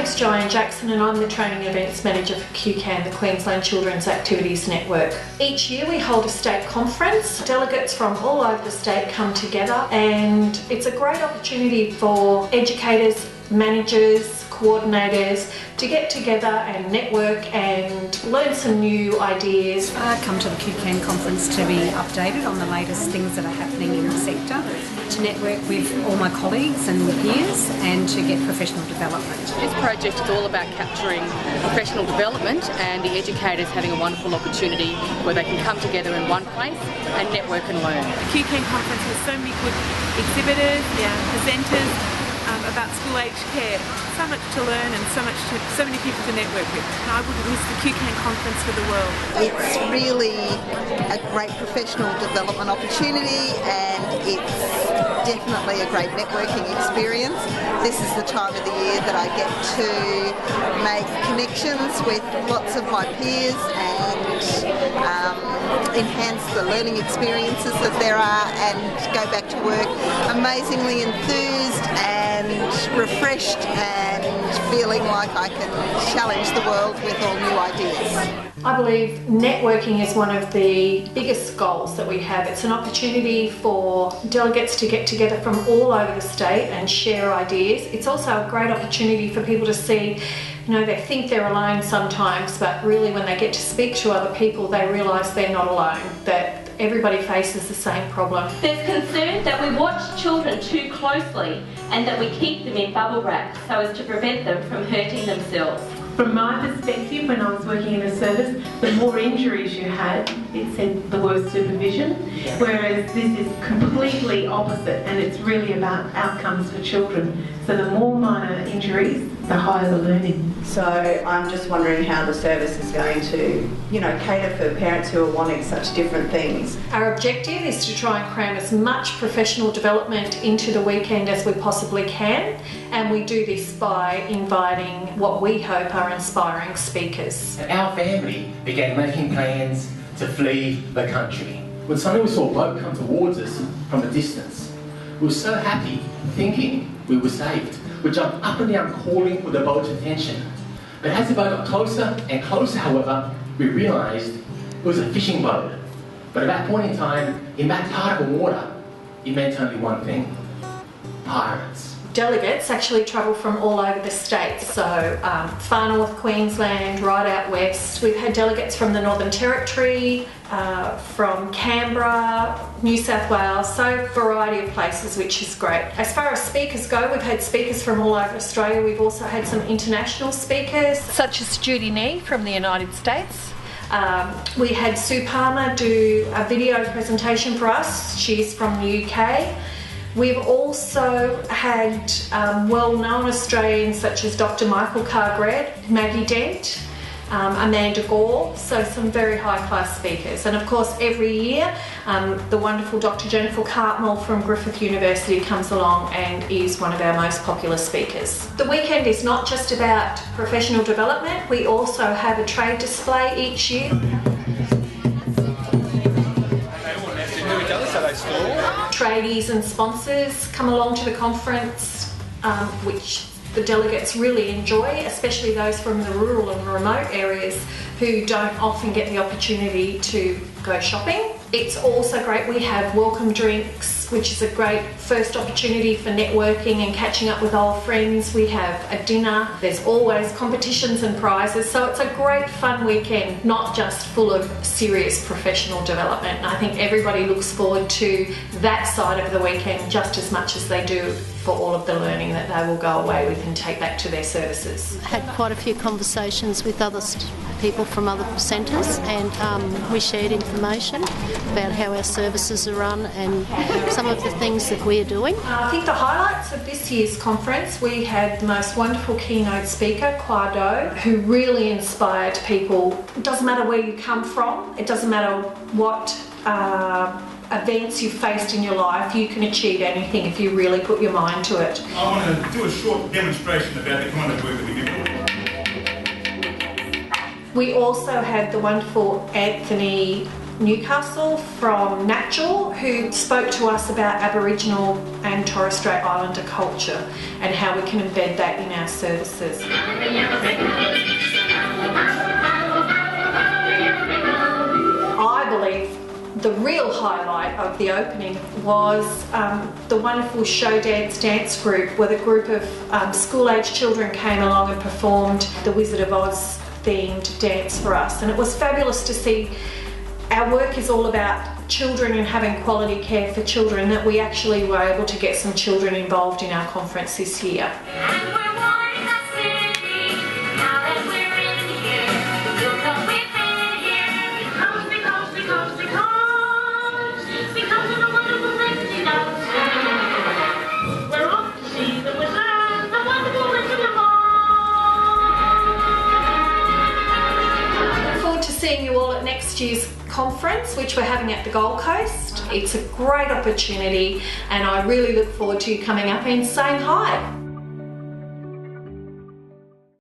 name's Joanne Jackson and I'm the Training Events Manager for QCAN, the Queensland Children's Activities Network. Each year we hold a state conference. Delegates from all over the state come together and it's a great opportunity for educators, managers, coordinators to get together and network and learn some new ideas. I come to the QCAN Conference to be updated on the latest things that are happening in the sector, to network with all my colleagues and peers and to get professional development. This project is all about capturing professional development and the educators having a wonderful opportunity where they can come together in one place and network and learn. The QCAN Conference has so many good exhibitors, presenters, about school aged care. So much to learn and so many people to network with. And I wouldn't miss the QCAN Conference for the world. It's really a great professional development opportunity and it's definitely a great networking experience. This is the time of the year that I get to make connections with lots of my peers and enhance the learning experiences that there are and go back to work amazingly enthused and refreshed and feeling like I can challenge the world with all new ideas. I believe networking is one of the biggest goals that we have. It's an opportunity for delegates to get together from all over the state and share ideas. It's also a great opportunity for people to see, they think they're alone sometimes, but really when they get to speak to other people, they realise they're not alone, that everybody faces the same problem. There's concern that we watch children too closely and that we keep them in bubble wrap so as to prevent them from hurting themselves. From my perspective, when I was working in a service, the more injuries you had, it said the worse supervision, whereas this is completely opposite and it's really about outcomes for children. So the more minor injuries, the higher the learning. So I'm just wondering how the service is going to, cater for parents who are wanting such different things. Our objective is to try and cram as much professional development into the weekend as we possibly can, and we do this by inviting what we hope are inspiring speakers. Our family began making plans to flee the country. When suddenly we saw a boat come towards us from a distance, we were so happy, thinking we were saved. We jumped up and down calling for the boat's attention. But as the boat got closer and closer, however, we realised it was a fishing boat. But at that point in time, in that part of the water, it meant only one thing: pirates. Delegates actually travel from all over the state, so far north Queensland, right out west. We've had delegates from the Northern Territory, from Canberra, New South Wales, so a variety of places, which is great. As far as speakers go, we've had speakers from all over Australia. We've also had some international speakers, such as Judy Nee from the United States. We had Sue Palmer do a video presentation for us. She's from the UK. We've also had well-known Australians such as Dr. Michael Cargred, Maggie Dent, Amanda Gore, so some very high-class speakers. And of course every year the wonderful Dr. Jennifer Cartmell from Griffith University comes along and is one of our most popular speakers. The weekend is not just about professional development, we also have a trade display each year. Tradies and sponsors come along to the conference, which the delegates really enjoy, especially those from the rural and remote areas who don't often get the opportunity to go shopping. It's also great, we have welcome drinks, which is a great first opportunity for networking and catching up with old friends. We have a dinner, there's always competitions and prizes, so it's a great fun weekend, not just full of serious professional development. And I think everybody looks forward to that side of the weekend just as much as they do for all of the learning that they will go away with and take back to their services. I had quite a few conversations with other people from other centres and we shared information about how our services are run and some of the things that we're doing. I think the highlights of this year's conference, we had the most wonderful keynote speaker, Kwado, who really inspired people. It doesn't matter where you come from, it doesn't matter what events you've faced in your life, you can achieve anything if you really put your mind to it. I want to do a short demonstration about the kind of work that we do. We also had the wonderful Anthony Newcastle from NATJAW, who spoke to us about Aboriginal and Torres Strait Islander culture and how we can embed that in our services. I believe the real highlight of the opening was the wonderful show dance group, where the group of school-aged children came along and performed the Wizard of Oz themed dance for us, and it was fabulous to see. Our work is all about children and having quality care for children, that we actually were able to get some children involved in our conference this year. Seeing you all at next year's conference, which we're having at the Gold Coast. It's a great opportunity, and I really look forward to you coming up and saying hi.